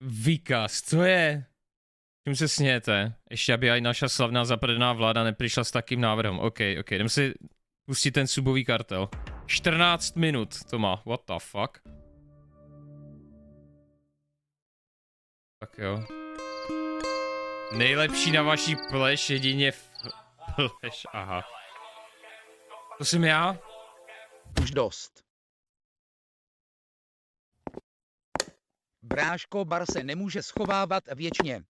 Výkaz, co je? Čím se smějete? Ještě aby aj naša slavná zapredená vláda nepřišla s takým návrhem. OK, jdem si pustit ten subový kartel. 14 minut to má, what the fuck? Tak jo. Nejlepší na vaší pleš, jedině pleš, aha. To jsem já? Už dost. Bráško, bar se nemůže schovávat věčně.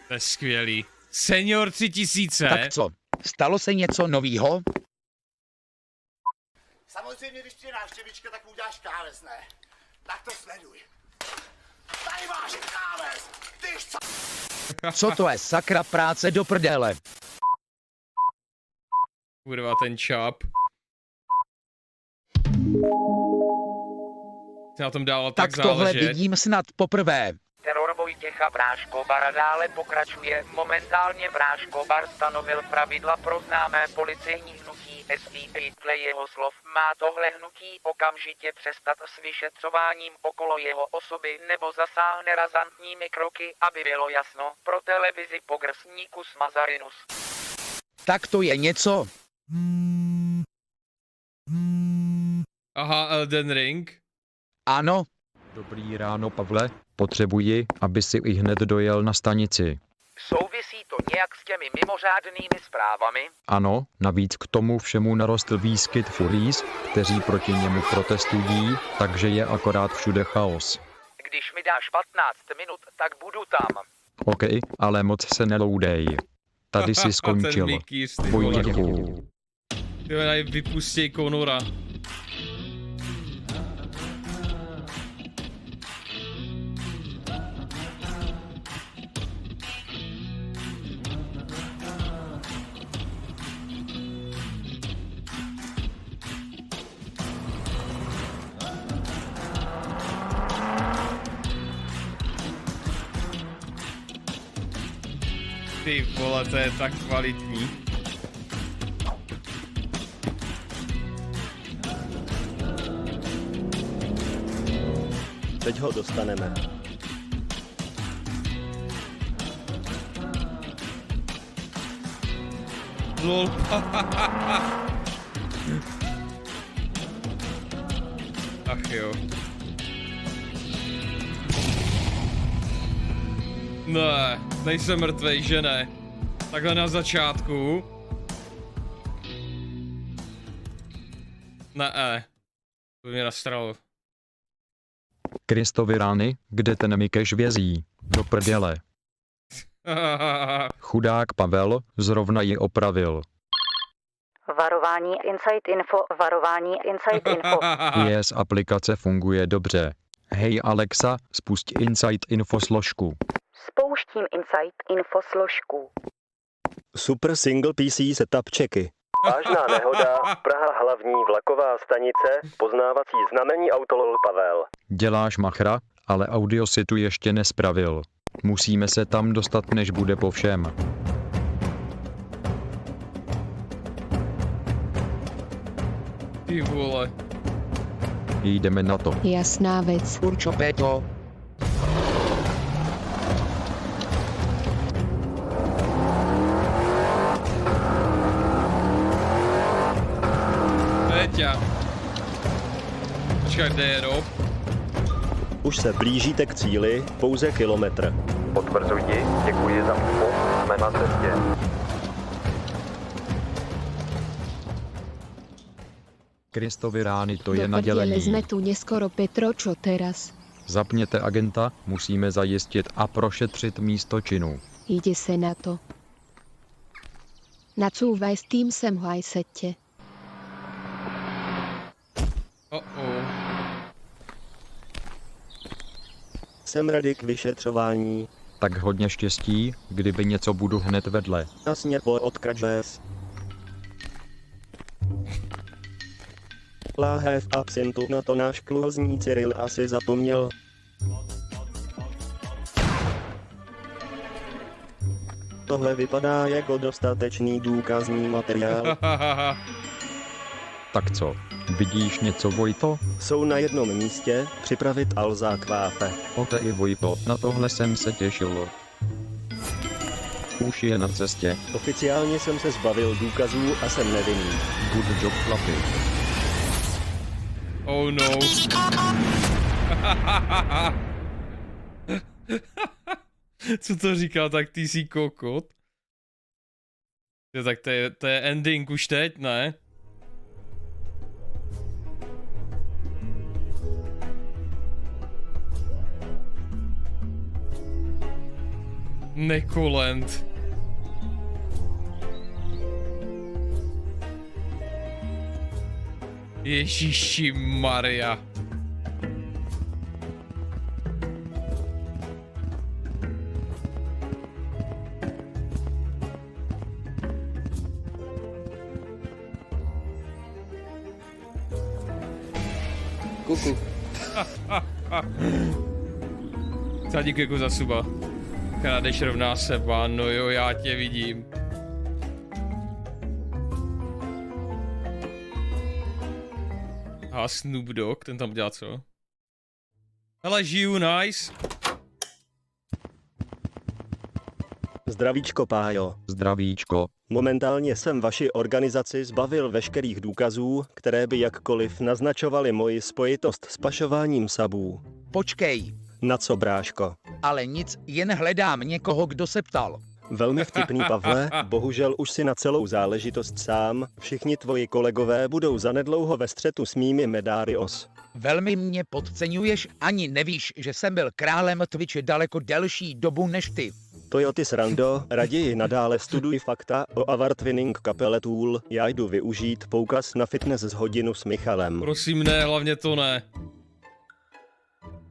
To je skvělý. Senior 3000. Tak co? Stalo se něco novýho? Samozřejmě, když přijde návštěvička, tak mu uděláš kávez, ne? Tak to sleduj. Tady máš kávez! Tyž co? Co to je sakra práce do prdele? Kurva, ten čáp. Ty na tom dával tak Tak tohle záležet. vidím snad poprvé. Teror Vojtěcha Bráško-Bara dále pokračuje. Momentálně Bráško-Bar stanovil pravidla pro známé policejní hnutí SVP. Dle jeho slov má tohle hnutí okamžitě přestat s vyšetřováním okolo jeho osoby nebo zasáhne razantními kroky, aby bylo jasno, pro televizi pogrsníku Smazarinus. Tak to je něco. Aha, Elden Ring. Ano, Dobrý ráno, Pavle. Potřebuji, aby si i hned dojel na stanici. Souvisí to nějak s těmi mimořádnými zprávami? Ano, navíc k tomu všemu narostl výskyt furís, kteří proti němu protestují, takže je akorát všude chaos. Když mi dáš 15 minut, tak budu tam. OK, ale moc se neloudej. Tady si skončil. Ten Mikýř, ty vole. Vojtěchu. Ty vole, vypustí Konora. Ty vole, to je tak kvalitní. Teď ho dostaneme. Lol. Ach jo. Ne, nejsem mrtvej, že ne? Takhle na začátku. Ne, to by mě nastralo. Kristovi rány, kde ten Mikeš vězí? Do prdele. Chudák Pavel zrovna ji opravil. Varování Insight Info, varování Insight Info. Yes, aplikace funguje dobře. Hej Alexa, spusť Insight Info složku. Spouštím Insight Info složku. Super single PC setup checky. Vážná nehoda, Praha hlavní vlaková stanice, poznávací znamení autolol Pavel. Děláš machra, ale audio si tu ještě nespravil. Musíme se tam dostat, než bude po všem. Ty vole. Jdeme na to. Jasná věc. Určo Péto. Péťa. Počkej, kde je Rob? Už se blížíte k cíli, pouze kilometr. Potvrzuji, děkuji za info, jsme na cestě. Kristovi rány, to je Do nadělení. prdele sme tu neskoro, Petro, čo teraz? Zapněte agenta, musíme zajistit a prošetřit místo činu. Ide se na to. Nacúvaj, s tým sem ho aj sete. Jsem ready k vyšetřování. Tak hodně štěstí, kdyby něco budu hned vedle. Jasně po odkažes. Láhev absintu, na to náš kluzní Cyril asi zapomněl. Tohle vypadá jako dostatečný důkazní materiál. Tak co, vidíš něco, Vojto? Jsou na jednom místě, připravit Alza Kváfe. Ote i Vojto, na tohle jsem se těšil. Už je na cestě. Oficiálně jsem se zbavil důkazů a jsem nevinný. Good job, chlapi. Oh no. Co to říkal, tak ty jsi kokot? Jo, tak to je ending už teď, ne? Nekolent. Ježíši Maria. Kuku. Co díky jako za suba. Kradeš rovná seba, no jo, já tě vidím. A Snoop Dogg, ten tam dělá co? Hele, žiju, nice. Zdravíčko, Pájo. Zdravíčko. Momentálně jsem vaši organizaci zbavil veškerých důkazů, které by jakkoliv naznačovaly moji spojitost s pašováním sabů. Počkej, Na co, bráško? ale nic, jen hledám někoho, kdo se ptal. Velmi vtipný, Pavle, bohužel už si na celou záležitost sám. Všichni tvoji kolegové budou zanedlouho ve střetu s mými Medarios. Velmi mě podceňuješ, ani nevíš, že jsem byl králem Twitche daleko delší dobu než ty. Toyoty srando, raději nadále studuj fakta o Avar Twinning kapele Tool. Já jdu využít poukaz na fitness z hodinu s Michalem. Prosím ne, hlavně to ne.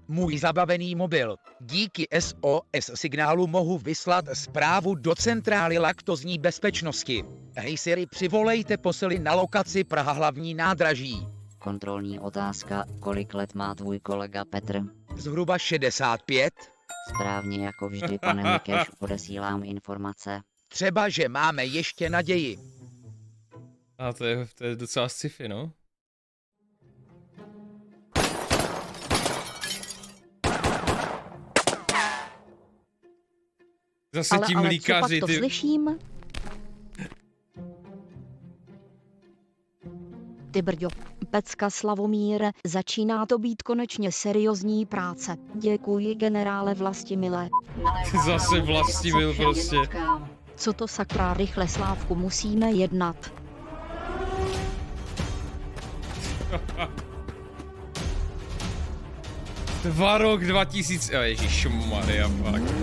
Můj zabavený mobil. Díky SOS signálu mohu vyslat zprávu do centrály laktozní bezpečnosti. Hej Siri, přivolejte posily na lokaci Praha hlavní nádraží. Kontrolní otázka, kolik let má tvůj kolega Petr? Zhruba 65. Správně jako vždy, pane Mikeš, odesílám informace. Třeba, že máme ještě naději. A to je docela sci-fi, no. Zase ti mlíkaři, co pak to slyším? Ty brďo, pecka Slavomír, začíná to být konečně seriózní práce. Děkuji generále Vlastimile. Zase Vlastimil prostě. Co to sakra, rychle Slávku, musíme jednat. Rok 2000, ježišmarja, fakt.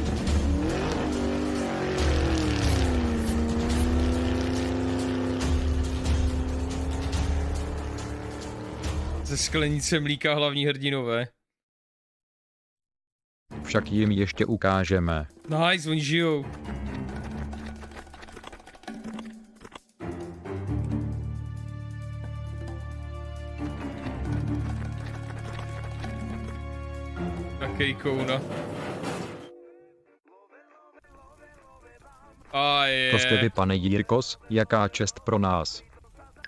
Ze sklenice mlíka hlavní hrdinové. Však jim ještě ukážeme. Nice, oni žijou. Takej kouna. A je. To jste vy, pane Jirkos, jaká čest pro nás.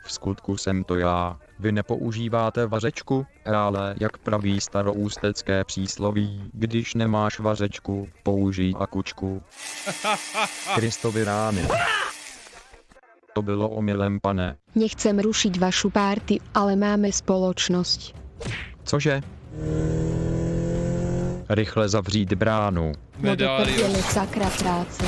V skutku jsem to já. Vy nepoužíváte vařečku, ale jak praví staroústecké přísloví, když nemáš vařečku, použij akučku. Kristovi rány. To bylo omylem, pane. Nechcem rušiť vašu párty, ale máme spoločnosť. Cože? Rychle zavřít bránu. No do prdele, sakra práce.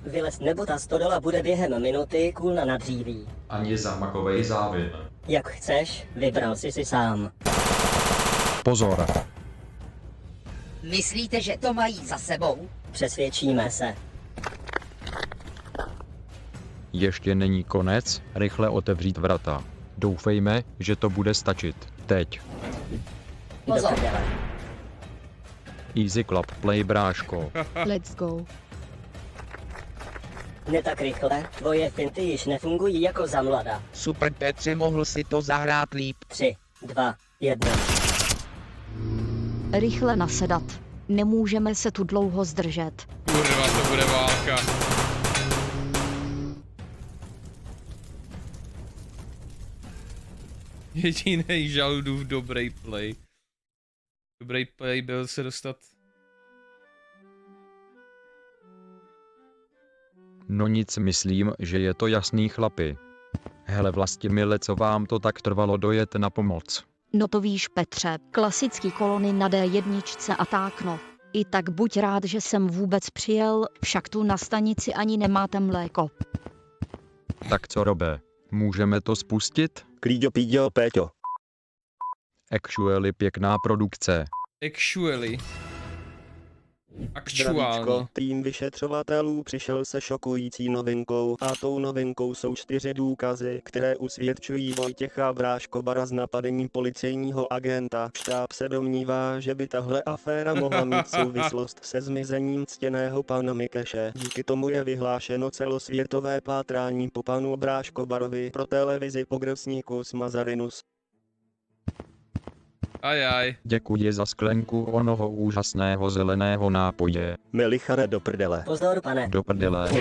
Vylez nebo ta stodola bude během minuty kůlna na dříví. Ani zámakovej závin. Jak chceš, vybral jsi si sám. Pozor. Myslíte, že to mají za sebou? Přesvědčíme se. Ještě není konec, rychle otevřít vrata. Doufejme, že to bude stačit. Teď. Pozor. Easy clap play, bráško. Let's go. Ne tak rychle, tvoje finty již nefungují jako za mlada. Super Petře, mohl si to zahrát líp. 3, 2, 1. Rychle nasedat. Nemůžeme se tu dlouho zdržet. Kurva, to bude válka. Jedinej žaludův dobrý play. Dobrý play byl se dostat. No nic, myslím, že je to jasný, chlapi. Hele, Vlastimile, co vám to tak trvalo dojet na pomoc? No to víš, Petře, klasický kolony na D1 a tákno. I tak buď rád, že jsem vůbec přijel, však tu na stanici ani nemáte mléko. Tak co, Robe? Můžeme to spustit? Klíďo, píďo, Péťo. Actually pěkná produkce. Actually. Zdravíčko, tým vyšetřovatelů přišel se šokující novinkou a tou novinkou jsou 4 důkazy, které usvědčují Vojtěcha Bráškobara z napadení policejního agenta. Štáb se domnívá, že by tahle aféra mohla mít souvislost se zmizením ctěného pana Mikeše. Díky tomu je vyhlášeno celosvětové pátrání po panu Bráškobarovi pro televizi Pogrsníkus Mazarinus. Ajaj. Děkuji za sklenku onoho úžasného zeleného nápoje. Melichare, do prdele. Pozor, pane. Do prdele.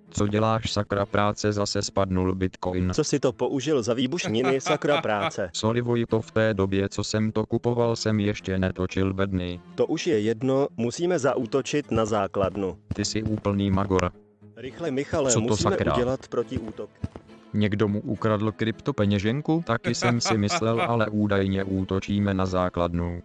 Co děláš, sakra práce, zase spadnul bitcoin. Co si to použil za výbušniny, sakra práce? Sorry, Vojto, v té době, co jsem to kupoval, jsem ještě netočil bedny. To už je jedno, musíme zaútočit na základnu. Ty jsi úplný magor. Rychle, Michale, Co to musíme sakra? udělat protiútok. Někdo mu ukradl kryptopeněženku? Taky jsem si myslel, ale údajně útočíme na základnu.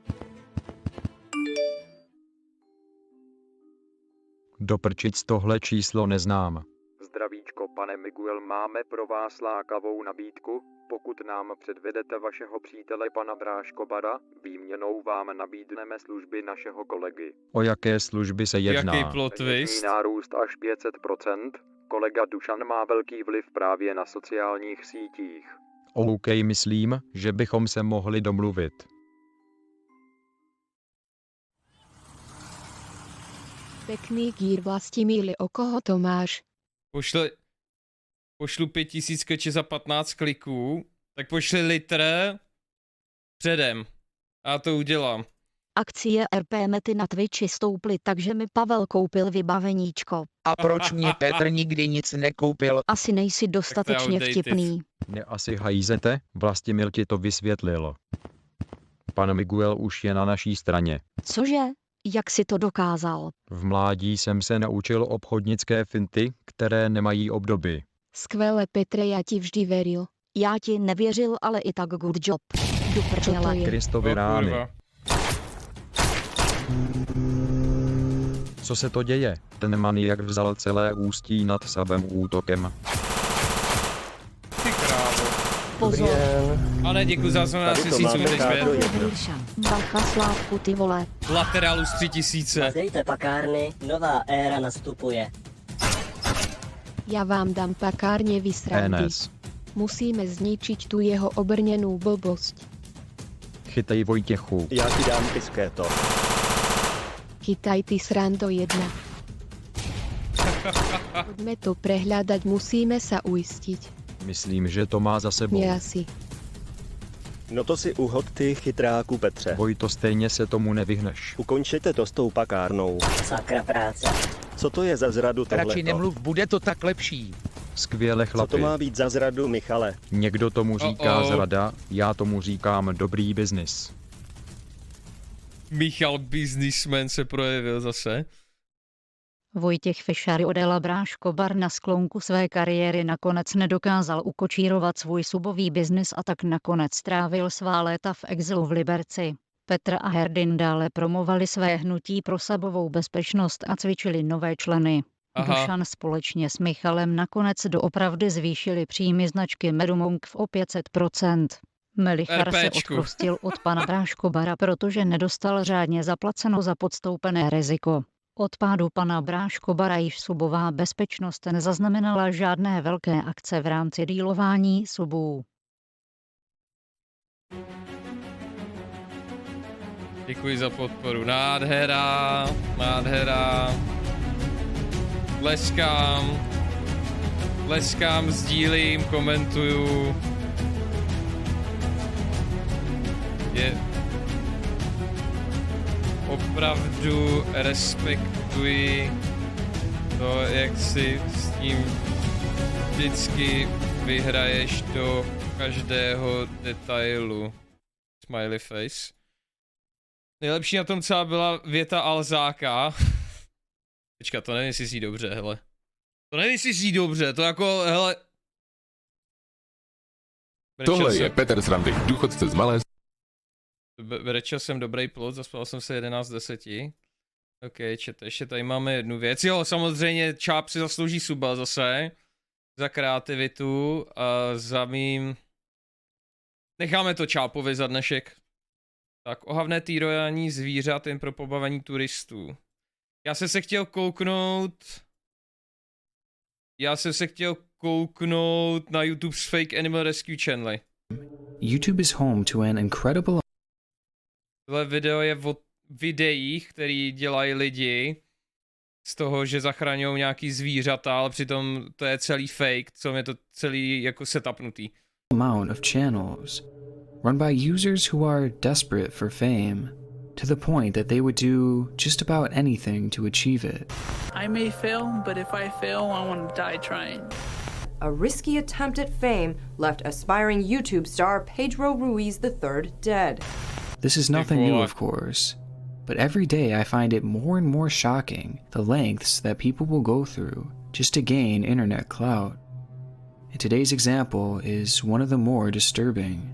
Doprčic, tohle číslo neznám. Zdravíčko, pane Miguel, máme pro vás lákavou nabídku. Pokud nám předvedete vašeho přítele pana Bráškobara, výměnou vám nabídneme služby našeho kolegy. O jaké služby se jedná? Jaký plot twist? Nárůst až 500%. Kolega Dušan má velký vliv právě na sociálních sítích. OK, myslím, že bychom se mohli domluvit. Pekný gír, Vlastimíli, o koho to máš? Pošlu 5000 keče za 15 kliků, tak pošli litr předem. A já to udělám. Akcie RP Mety na Twitchi stouply, takže mi Pavel koupil vybaveníčko. A proč mě Petr nikdy nic nekoupil? Asi nejsi dostatečně vtipný. Ne, asi hajzete, Vlastimil ti to vysvětlil. Pan Miguel už je na naší straně. Cože? Jak si to dokázal? V mládí jsem se naučil obchodnické finty, které nemají obdoby. Skvěle, Petre, já ti vždy veril. Já ti nevěřil, ale i tak good job. Do prdele. Kristovi rány. Co se to děje? Ten maniak vzal celé Ústí nad Sabem útokem. Ty krávo. Pozor. A ne, děkuji za 18 000 útečbě. Bacha, Slávku, ty vole. Laterálus 3000. Dejte pakárny, nová éra nastupuje. Já vám dám pakárně vysrandy. Musíme zničiť tu jeho obrněnou blbost. Chytej, Vojtěchu. Já ti dám piskéto. Chytaj ty srando jedna. Poďme to prehľadať, musíme sa uistiť. Myslím, že to má za sebou. Nie asi. No to si uhod, ty chytráku, Petře. Vojto, stejně se tomu nevyhneš. Ukončete to s tou pakárnou. Sakra práce. Co to je za zradu tohleto? Radši nemluv, bude to tak lepší. Skvěle, chlapi. Co to má být za zradu, Michale? Někdo tomu říká zrada, já tomu říkám dobrý biznis. Michal Businessman se projevil zase. Vojtěch Fischar Odela Bráškobar na sklonku své kariéry nakonec nedokázal ukočírovat svůj subový biznis a tak nakonec strávil svá léta v exilu v Liberci. Petr a Herdyn dále promovali své hnutí pro Subovou bezpečnost a cvičili nové členy. Dušan společně s Michalem nakonec doopravdy zvýšili příjmy značky Medumong o 500%. Melichar se odprostil od pana Bráškobara, protože nedostal řádně zaplaceno za podstoupené riziko. Od pádu pana Bráškobara již subová bezpečnost nezaznamenala žádné velké akce v rámci dílování subů. Děkuji za podporu. Nádhera, nádhera. Tleskám, sdílím, komentuju. Je opravdu respektuji to, jak si s tím vždycky vyhraješ do každého detailu. Smiley face. Nejlepší na tom celá byla věta Alzáka. Počka, to nevím, jestli zní dobře, hele. To nevím, jestli zní dobře, to jako, hele. Tohle je Petr z Randy, důchodce z Malé. Brečel jsem dobrý plot, zaspal jsem se 11 z 10. OK, čete, ještě tady máme jednu věc. Jo, samozřejmě Čáp si zaslouží suba zase. Za kreativitu a za mým... Necháme to Čápovi za dnešek. Tak, ohavné týrání zvířat jen pro pobavení turistů. Já jsem se chtěl kouknout na YouTube's Fake Animal Rescue Channel. YouTube is home to an incredible... Tohle video je o videích, který dělají lidi z toho, že zachraňují nějaký zvířata, ale přitom to je celý fake, co je to celý jako setupnutý. Amount of channels run by users who are desperate for fame to the point that they would do just about anything to achieve it. I may fail, but if I fail, I want to die trying. A risky attempt at fame left aspiring YouTube star Pedro Ruiz III dead. This is nothing new, of course, but every day I find it more and more shocking the lengths that people will go through just to gain internet clout. And today's example is one of the more disturbing.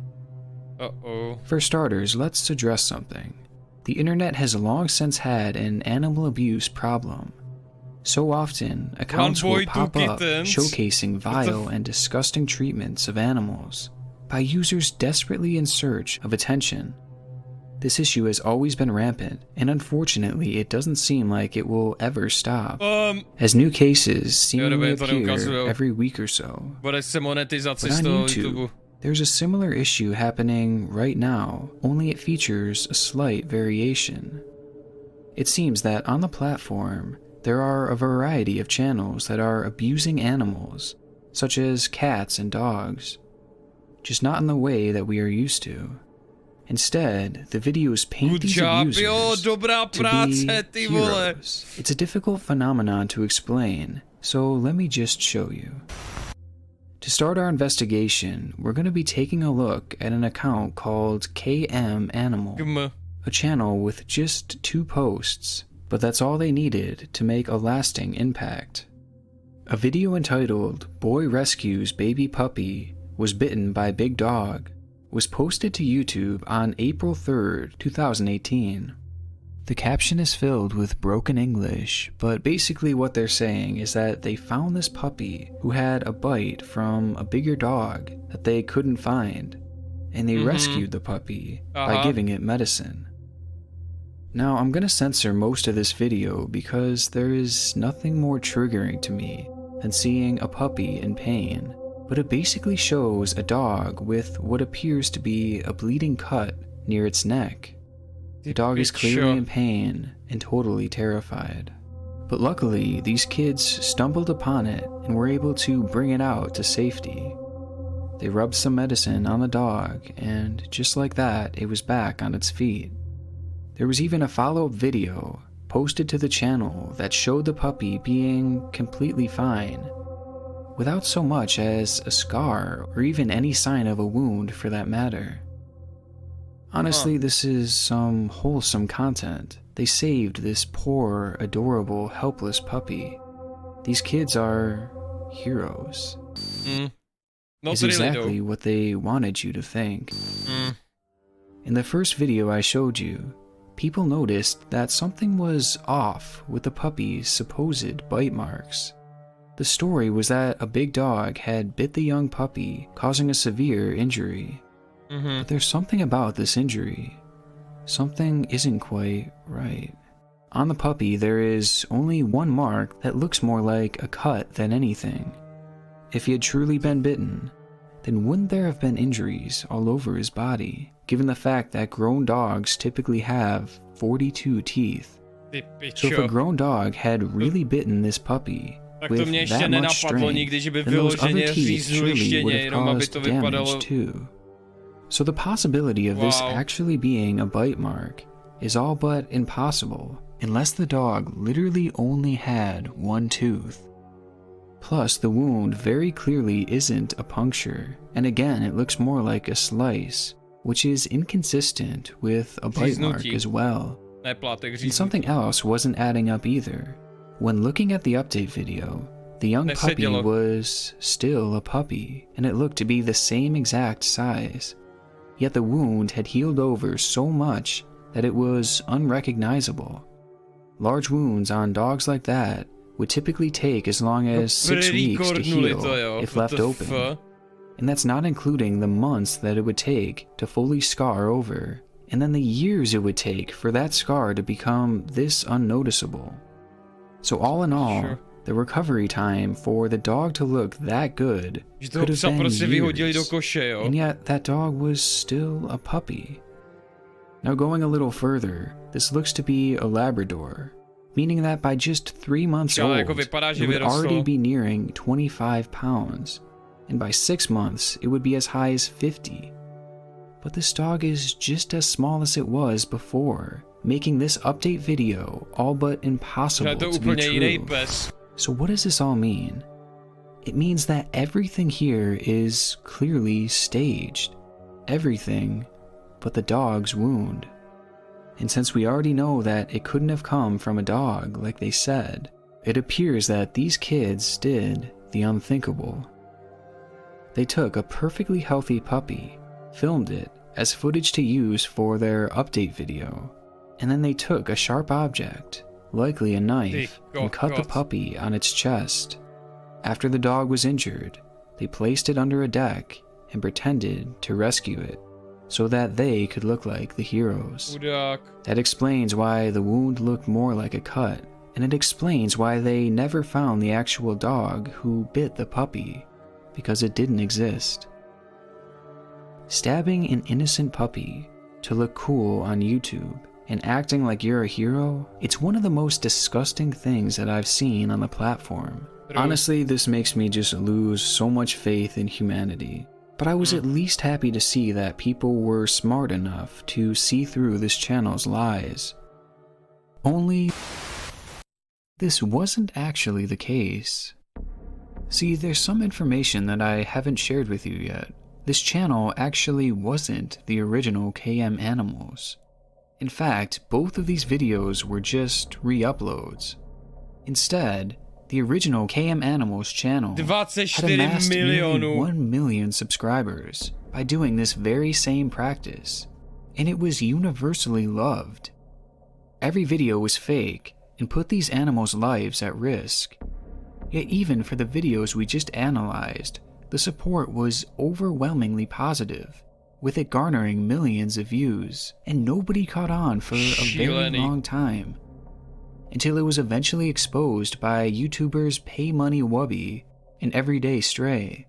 For starters, let's address something. The internet has long since had an animal abuse problem. So often, accounts will pop up showcasing vile and disgusting treatments of animals by users desperately in search of attention. This issue has always been rampant, and unfortunately it doesn't seem like it will ever stop, as new cases seemingly appear every week or so. But on YouTube, there's a similar issue happening right now, only it features a slight variation. It seems that on the platform, there are a variety of channels that are abusing animals, such as cats and dogs, just not in the way that we are used to. Instead, the videos paint these abusers to be heroes. It's a difficult phenomenon to explain, so let me just show you. To start our investigation, we're going to be taking a look at an account called KM Animal, a channel with just 2 posts, but that's all they needed to make a lasting impact. A video entitled "Boy Rescues Baby Puppy Was Bitten by Big Dog" was posted to YouTube on April 3rd, 2018. The caption is filled with broken English, but basically what they're saying is that they found this puppy who had a bite from a bigger dog that they couldn't find, and they rescued the puppy by giving it medicine. Now, I'm gonna censor most of this video because there is nothing more triggering to me than seeing a puppy in pain. But it basically shows a dog with what appears to be a bleeding cut near its neck. The dog is clearly in pain and totally terrified. But luckily, these kids stumbled upon it and were able to bring it out to safety. They rubbed some medicine on the dog, and just like that, it was back on its feet. There was even a follow-up video posted to the channel that showed the puppy being completely fine, without so much as a scar or even any sign of a wound for that matter. Honestly, this is some wholesome content. They saved this poor, adorable, helpless puppy. These kids are heroes. It's exactly what they wanted you to think. In the first video I showed you, people noticed that something was off with the puppy's supposed bite marks. The story was that a big dog had bit the young puppy, causing a severe injury. But there's something about this injury. Something isn't quite right. On the puppy, there is only one mark that looks more like a cut than anything. If he had truly been bitten, then wouldn't there have been injuries all over his body, given the fact that grown dogs typically have 42 teeth? So if a grown dog had really bitten this puppy, with that much strength, then those other teeth surely would have caused damage too. So the possibility of this actually being a bite mark is all but impossible, unless the dog literally only had one tooth. Plus, the wound very clearly isn't a puncture, and again it looks more like a slice, which is inconsistent with a bite mark as well. And something else wasn't adding up either. When looking at the update video, the young puppy was still a puppy, and it looked to be the same exact size. Yet the wound had healed over so much that it was unrecognizable. Large wounds on dogs like that would typically take as long as 6 weeks to heal if left open. And that's not including the months that it would take to fully scar over, and then the years it would take for that scar to become this unnoticeable. So all in all, the recovery time for the dog to look that good could have been years, and yet that dog was still a puppy. Now going a little further, this looks to be a Labrador, meaning that by just 3 months old, it would already be nearing 25 pounds, and by 6 months, it would be as high as 50. But this dog is just as small as it was before, making this update video all but impossible to be true. So what does this all mean? It means that everything here is clearly staged. Everything but the dog's wound. And since we already know that it couldn't have come from a dog like they said, it appears that these kids did the unthinkable. They took a perfectly healthy puppy, filmed it as footage to use for their update video, and then they took a sharp object, likely a knife, and cut the puppy on its chest. After the dog was injured, they placed it under a deck and pretended to rescue it, so that they could look like the heroes. That explains why the wound looked more like a cut, and it explains why they never found the actual dog who bit the puppy, because it didn't exist. Stabbing an innocent puppy to look cool on YouTube and acting like you're a hero, it's one of the most disgusting things that I've seen on the platform. Honestly, this makes me just lose so much faith in humanity. But I was at least happy to see that people were smart enough to see through this channel's lies. Only this wasn't actually the case. See, there's some information that I haven't shared with you yet. This channel actually wasn't the original KM Animals. In fact, both of these videos were just re-uploads. Instead, the original KM Animals channel had amassed nearly 1 million subscribers by doing this very same practice, and it was universally loved. Every video was fake and put these animals' lives at risk. Yet even for the videos we just analyzed, the support was overwhelmingly positive, with it garnering millions of views, and nobody caught on for a very long time. Until it was eventually exposed by YouTubers Pay Money Wubby and Everyday Stray.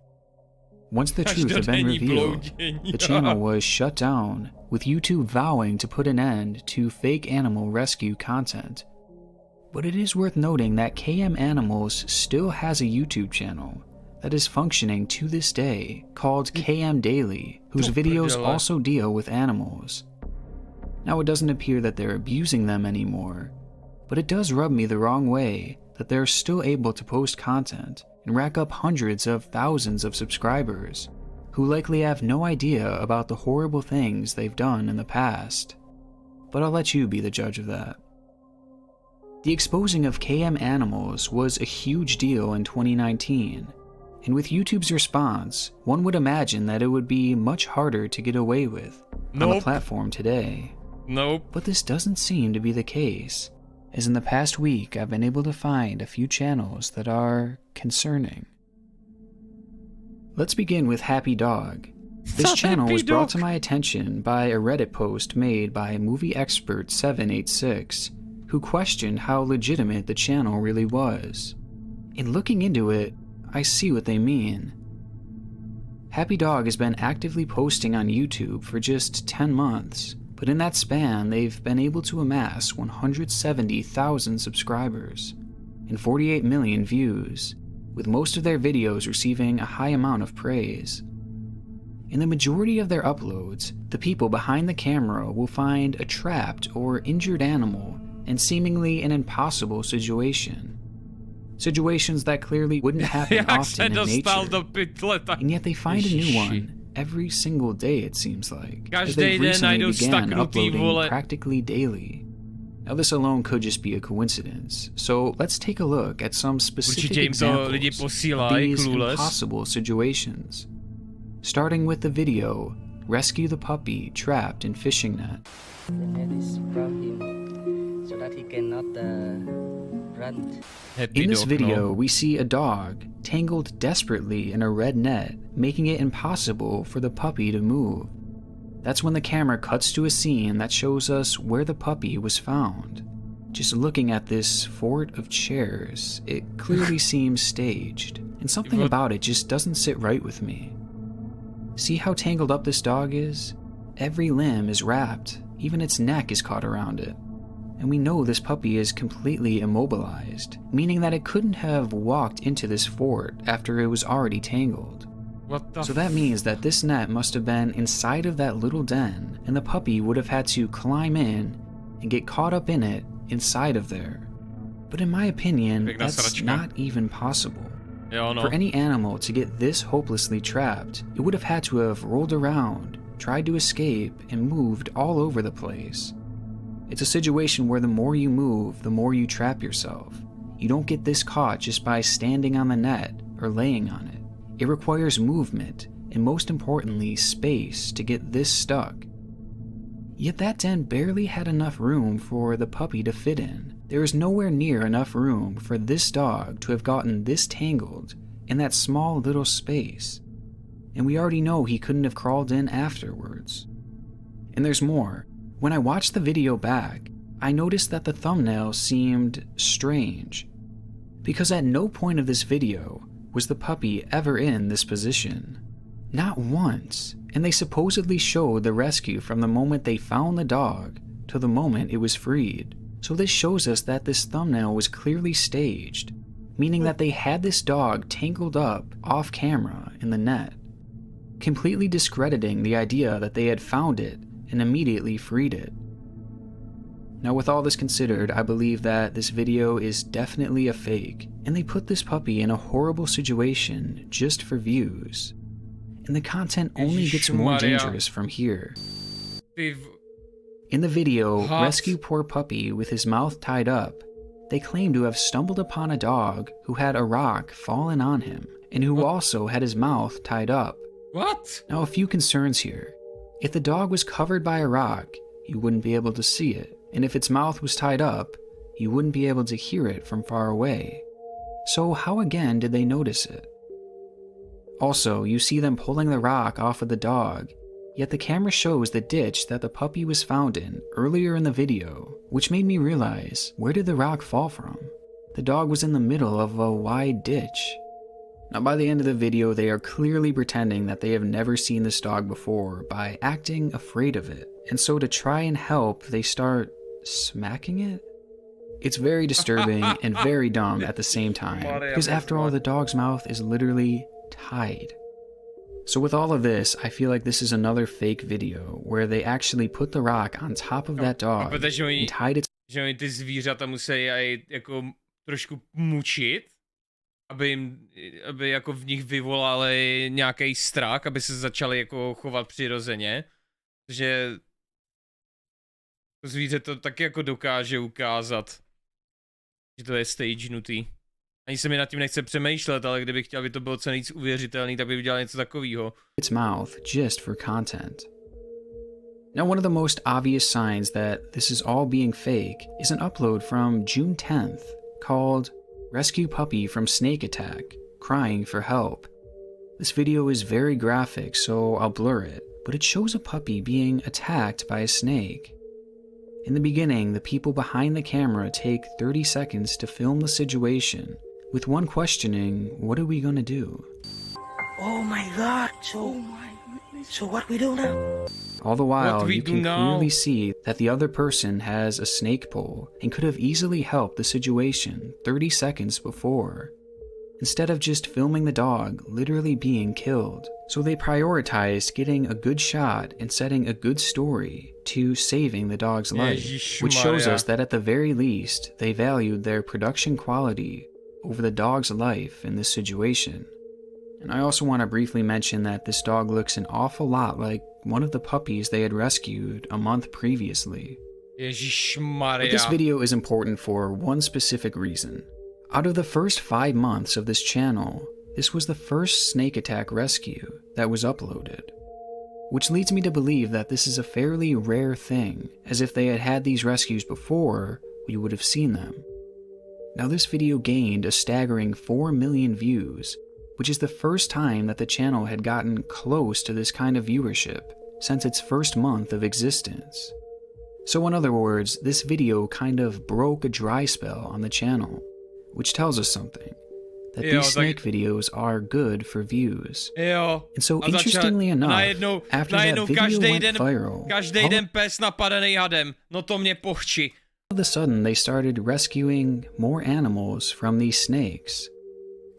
Once the truth had been revealed, the channel was shut down, with YouTube vowing to put an end to fake animal rescue content. But it is worth noting that KM Animals still has a YouTube channel that is functioning to this day, called KM Daily, whose videos also deal with animals. Now, it doesn't appear that they're abusing them anymore, but it does rub me the wrong way that they're still able to post content and rack up hundreds of thousands of subscribers, who likely have no idea about the horrible things they've done in the past. But I'll let you be the judge of that. The exposing of KM Animals was a huge deal in 2019, and with YouTube's response, one would imagine that it would be much harder to get away with on the platform today. But this doesn't seem to be the case, as in the past week I've been able to find a few channels that are concerning. Let's begin with Happy Dog. This channel was brought to my attention by a Reddit post made by movie expert 786, who questioned how legitimate the channel really was. In looking into it, I see what they mean. Happy Dog has been actively posting on YouTube for just 10 months, but in that span they've been able to amass 170,000 subscribers and 48 million views, with most of their videos receiving a high amount of praise. In the majority of their uploads, the people behind the camera will find a trapped or injured animal in seemingly an impossible situation. Situations that clearly wouldn't happen Jak se often in dostal nature. do pytle, tak... And yet they find a new Ježiši. one every single day, it seems like. As Každý they've den recently najdou began staknutý, uploading vole. practically daily. Now this alone could just be a coincidence, so let's take a look at some specific Určitě jim to lidi examples of posílají, these clueless. impossible situations. Starting with the video, Rescue the Puppy Trapped in Fishing Net. The net is from him so that he cannot run. In this video, we see a dog tangled desperately in a red net, making it impossible for the puppy to move. That's when the camera cuts to a scene that shows us where the puppy was found. Just looking at this fort of chairs, it clearly seems staged, and something about it just doesn't sit right with me. See how tangled up this dog is? Every limb is wrapped, even its neck is caught around it. And we know this puppy is completely immobilized, meaning that it couldn't have walked into this fort after it was already tangled. So that means that this net must have been inside of that little den, and the puppy would have had to climb in and get caught up in it inside of there. But in my opinion, that's not even possible. For any animal to get this hopelessly trapped, it would have had to have rolled around, tried to escape, and moved all over the place. It's a situation where the more you move, the more you trap yourself. You don't get this caught just by standing on the net or laying on it. It requires movement, and most importantly, space to get this stuck. Yet that den barely had enough room for the puppy to fit in. There is nowhere near enough room for this dog to have gotten this tangled in that small little space. And we already know he couldn't have crawled in afterwards. And there's more. When I watched the video back, I noticed that the thumbnail seemed strange. Because at no point of this video was the puppy ever in this position. Not once. And they supposedly showed the rescue from the moment they found the dog to the moment it was freed. So this shows us that this thumbnail was clearly staged, meaning that they had this dog tangled up off camera in the net, completely discrediting the idea that they had found it and immediately freed it. Now with all this considered, I believe that this video is definitely a fake, and they put this puppy in a horrible situation just for views. And the content only gets more dangerous from here. In the video, Rescue Poor Puppy with his mouth tied up, they claim to have stumbled upon a dog who had a rock fallen on him, and who also had his mouth tied up. What? Now a few concerns here. If the dog was covered by a rock, you wouldn't be able to see it, and if its mouth was tied up, you wouldn't be able to hear it from far away. So how again did they notice it? Also, you see them pulling the rock off of the dog, yet the camera shows the ditch that the puppy was found in earlier in the video, which made me realize, where did the rock fall from? The dog was in the middle of a wide ditch. Now by the end of the video, they are clearly pretending that they have never seen this dog before by acting afraid of it, and so to try and help, they start smacking it? It's very disturbing and very dumb at the same time, because after all, the dog's mouth is literally tied. So with all of this, I feel like this is another fake video where they actually put the rock on top of that dog and tied it. Že oni ty zvířata musí aj jako trošku mučit, aby jako v nich vyvolali nějaký strach, aby se začali jako chovat přirozeně. Že to zvíře to taky jako dokáže ukázat, že to je stagenutý. Ani se mi nad tím nechce přemýšlet, ale kdybych chtěl, aby to bylo co nejvíc uvěřitelný, tak bych udělal něco takového. Its mouth just for content. Now one of the most obvious signs that this is all being fake is an upload from June 10th called Rescue Puppy from Snake Attack, Crying for Help. This video is very graphic, so I'll blur it, but it shows a puppy being attacked by a snake. In the beginning, the people behind the camera take 30 seconds to film the situation, with one questioning, what are we gonna do? Oh my god, so what we do now? All the while, you can clearly see that the other person has a snake pole and could have easily helped the situation 30 seconds before, instead of just filming the dog literally being killed. So they prioritized getting a good shot and setting a good story to saving the dog's life, which shows us that at the very least, they valued their production quality over the dog's life in this situation. And I also want to briefly mention that this dog looks an awful lot like one of the puppies they had rescued a month previously. But this video is important for one specific reason. Out of the first 5 months of this channel, this was the first snake attack rescue that was uploaded. Which leads me to believe that this is a fairly rare thing, as if they had had these rescues before, we would have seen them. Now this video gained a staggering 4 million views, which is the first time that the channel had gotten close to this kind of viewership since its first month of existence. So in other words, this video kind of broke a dry spell on the channel, which tells us something. That these snake videos are good for views. And so interestingly enough, after that video went viral, každý den pes napadený hadem, no to mě pochčí. All of a sudden they started rescuing more animals from these snakes.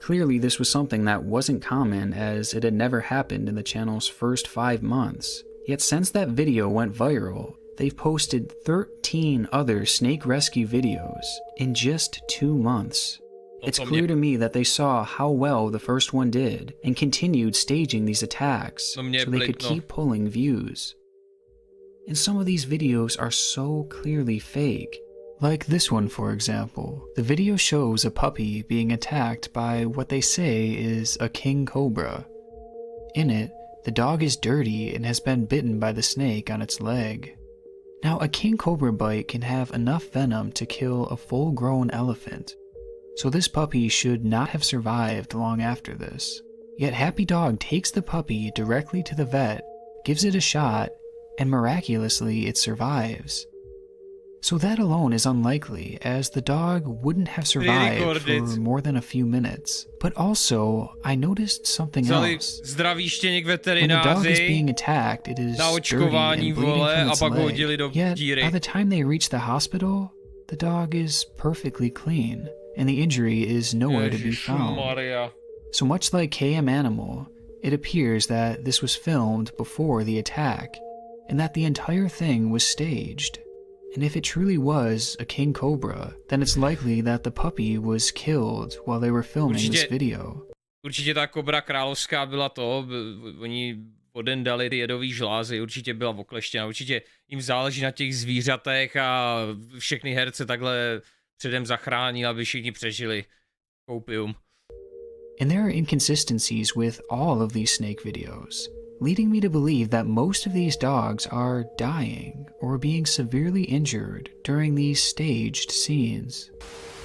Clearly this was something that wasn't common, as it had never happened in the channel's first 5 months. Yet since that video went viral, they've posted 13 other snake rescue videos in just 2 months. It's clear to me that they saw how well the first one did and continued staging these attacks so they could keep pulling views. And some of these videos are so clearly fake. Like this one, for example. The video shows a puppy being attacked by what they say is a king cobra. In it, the dog is dirty and has been bitten by the snake on its leg. Now, a king cobra bite can have enough venom to kill a full-grown elephant. So this puppy should not have survived long after this. Yet Happy Dog takes the puppy directly to the vet, gives it a shot, and miraculously it survives. So that alone is unlikely, as the dog wouldn't have survived for more than a few minutes. But also, I noticed something else. When the dog is being attacked, it is dirty and bleeding from its leg. Yet, by the time they reach the hospital, the dog is perfectly clean, and the injury is nowhere to be found. So much like KM Animal, it appears that this was filmed before the attack, and that the entire thing was staged. And if it truly was a king cobra, then it's likely that the puppy was killed while they were filming this video. Určitě ta kobra královská byla to, oni oden dali ty jedový žlázy, určitě byla okleštěna, určitě jim záleží na těch zvířatech a všechny herce takhle předem zachránil, aby všichni přežili. Opium. And there are inconsistencies with all of these snake videos, leading me to believe that most of these dogs are dying or being severely injured during these staged scenes.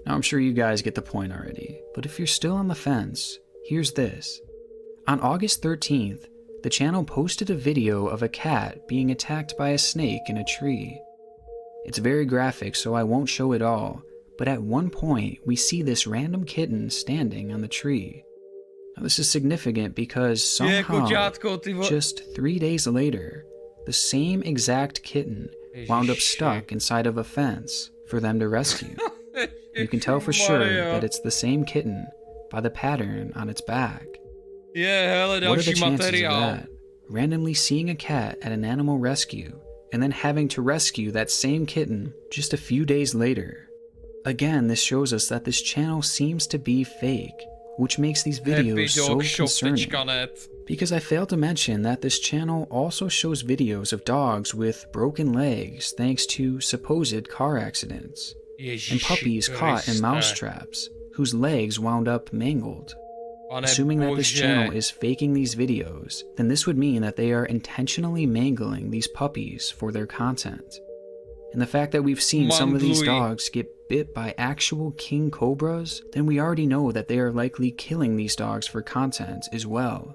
Now I'm sure you guys get the point already, but if you're still on the fence, here's this. On August 13th, the channel posted a video of a cat being attacked by a snake in a tree. It's very graphic, so I won't show it all, but at one point we see this random kitten standing on the tree. Now this is significant because somehow, just 3 days later, the same exact kitten wound up stuck inside of a fence for them to rescue. You can tell for sure that it's the same kitten by the pattern on its back. What are the chances of that? Randomly seeing a cat at an animal rescue and then having to rescue that same kitten just a few days later. Again, this shows us that this channel seems to be fake, which makes these videos so concerning. Because I failed to mention that this channel also shows videos of dogs with broken legs thanks to supposed car accidents, and puppies caught in mouse traps whose legs wound up mangled. Assuming that this channel is faking these videos, then this would mean that they are intentionally mangling these puppies for their content. And the fact that we've seen some of these dogs get bit by actual king cobras, then we already know that they are likely killing these dogs for content as well.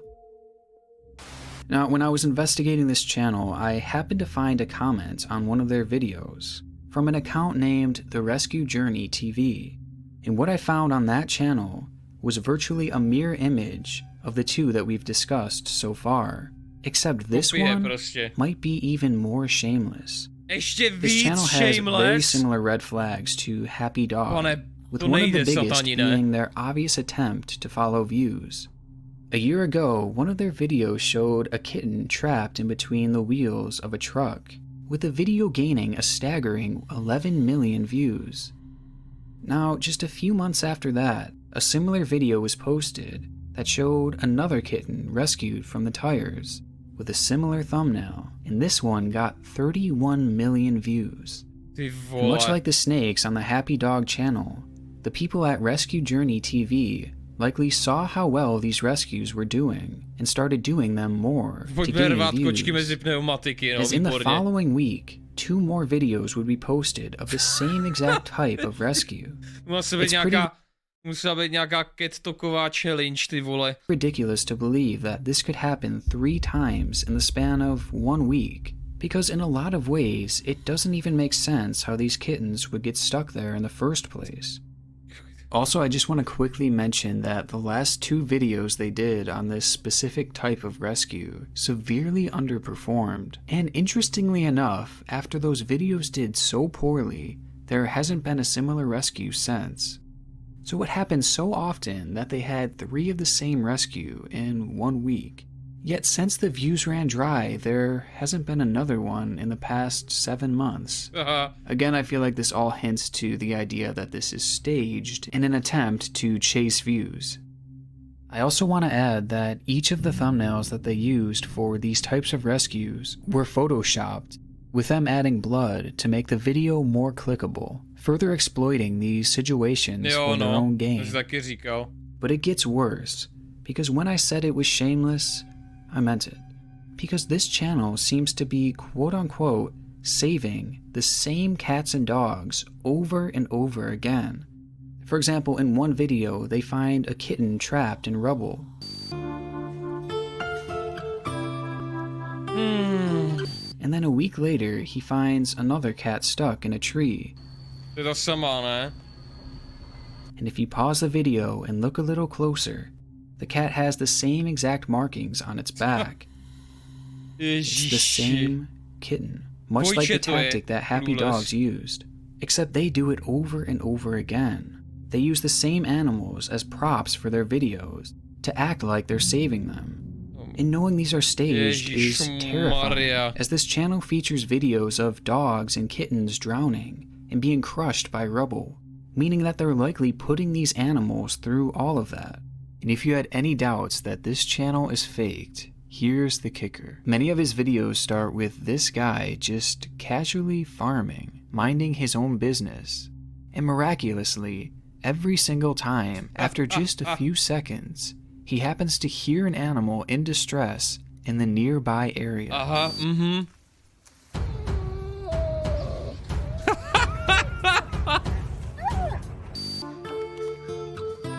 Now, when I was investigating this channel, I happened to find a comment on one of their videos from an account named The Rescue Journey TV. And what I found on that channel was virtually a mirror image of the two that we've discussed so far, except this one might be even more shameless. This channel has very similar red flags to Happy Dog, with one of the biggest being their obvious attempt to follow views. A year ago, one of their videos showed a kitten trapped in between the wheels of a truck, with the video gaining a staggering 11 million views. Now, just a few months after that, a similar video was posted that showed another kitten rescued from the tires with a similar thumbnail, and this one got 31 million views. And much like the snakes on the Happy Dog channel, the people at Rescue Journey TV likely saw how well these rescues were doing and started doing them more to gain views. As in the following week, 2 more videos would be posted of the same exact type of rescue. Musela být nějaká kettoková challenge, ty vole. Ridiculous to believe that this could happen 3 times in the span of 1 week, because in a lot of ways, it doesn't even make sense how these kittens would get stuck there in the first place. Also, I just want to quickly mention that the last 2 videos they did on this specific type of rescue severely underperformed. And interestingly enough, after those videos did so poorly, there hasn't been a similar rescue since. So it happened so often that they had 3 of the same rescue in 1 week. Yet since the views ran dry, there hasn't been another one in the past 7 months. Again, I feel like this all hints to the idea that this is staged in an attempt to chase views. I also want to add that each of the thumbnails that they used for these types of rescues were photoshopped, with them adding blood to make the video more clickable, further exploiting these situations for their own gain. But it gets worse, because when I said it was shameless, I meant it. Because this channel seems to be quote-unquote saving the same cats and dogs over and over again. For example, in one video, they find a kitten trapped in rubble. And then a week later, he finds another cat stuck in a tree. And if you pause the video and look a little closer, the cat has the same exact markings on its back. It's the same kitten, much like the tactic that Happy Dogs used, except they do it over and over again. They use the same animals as props for their videos to act like they're saving them. And knowing these are staged is terrifying, as this channel features videos of dogs and kittens drowning and being crushed by rubble, meaning that they're likely putting these animals through all of that. And if you had any doubts that this channel is faked, here's the kicker. Many of his videos start with this guy just casually farming, minding his own business. And miraculously, every single time, after just a few seconds, he happens to hear an animal in distress in the nearby area.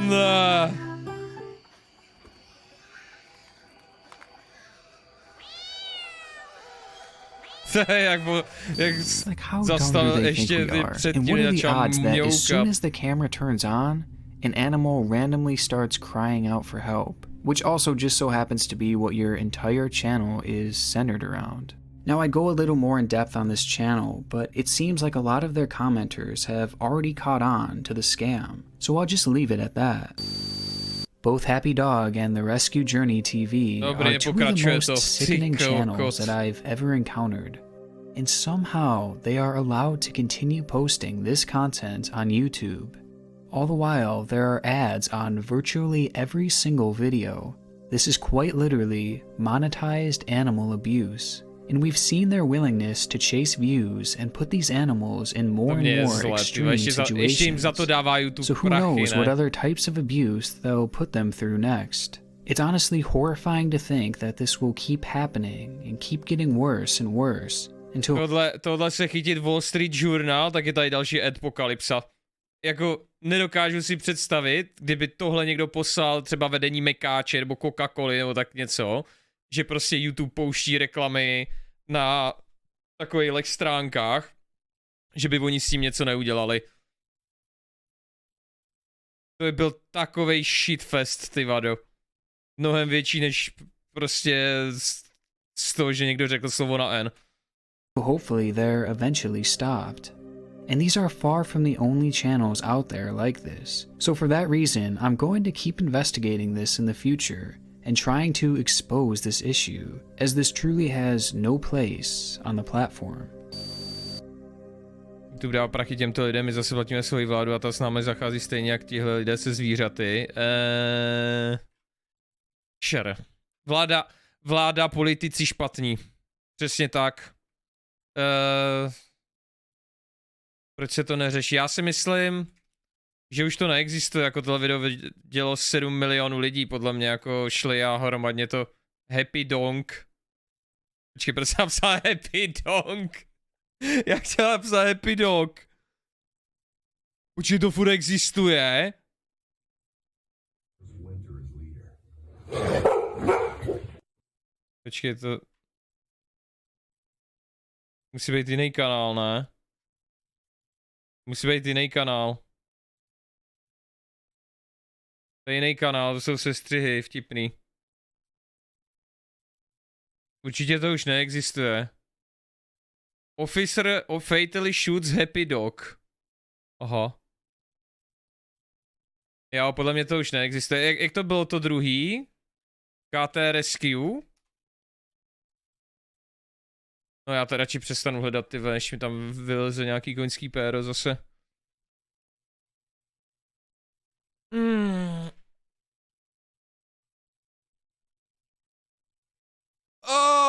Nah. jak zastavil ještě ty předtím začal mňoukat. As soon as the camera turns on, an animal randomly starts crying out for help, which also just so happens to be what your entire channel is centered around. Now, I go a little more in depth on this channel, but it seems like a lot of their commenters have already caught on to the scam, so I'll just leave it at that. Both Happy Dog and the Rescue Journey TV are 2 of the most sickening channels that I've ever encountered. And somehow, they are allowed to continue posting this content on YouTube. All the while, there are ads on virtually every single video. This is quite literally monetized animal abuse. And we've seen their willingness to chase views and put these animals in more and more extreme situations. So who knows what other types of abuse they'll put them through next. It's honestly horrifying to think that this will keep happening and keep getting worse and worse until... Tohle se chytit Wall Street Journal, tak je tady další adpokalypsa. Jako nedokážu si představit, kdyby tohle někdo poslal třeba vedení Mekáče nebo Coca-Coly nebo tak něco, že prostě YouTube pouští reklamy na takových stránkách, že by oni s tím něco neudělali. To by byl takovej shitfest, ty vado. Mnohem větší než prostě z toho, že někdo řekl slovo na N. Hopefully they're eventually stopped. And these are far from the only channels out there like this. So for that reason, I'm going to keep investigating this in the future and trying to expose this issue, as this truly has no place on the platform. YouTube dává prachy těmto lidem, my zase platíme svoji vládu a ta s námi zachází stejně jak tihle lidé se zvířaty. Sure. Vláda, politici špatní. Přesně tak. Proč se to neřeší? Já si myslím, že už to neexistuje, jako tohle video vidělo 7 milionů lidí, podle mě jako šli a hromadně to Happy Dong. Počkej, proč jsem napsal Happy Dong? Já chtěl napsat Happy Dog. Počkej, to furt existuje? Počkej, to... Musí být jiný kanál, ne? Musí být jiný kanál. To je jiný kanál, to jsou sestřihy, vtipný. Určitě to už neexistuje. Officer fatally shoots Happy Dog. Aha. Jo, podle mě to už neexistuje. Jak to bylo to druhý? KT Rescue? No já to radši přestanu hledat, ty než mi tam vyleze nějaký koňský péro zase. Oh!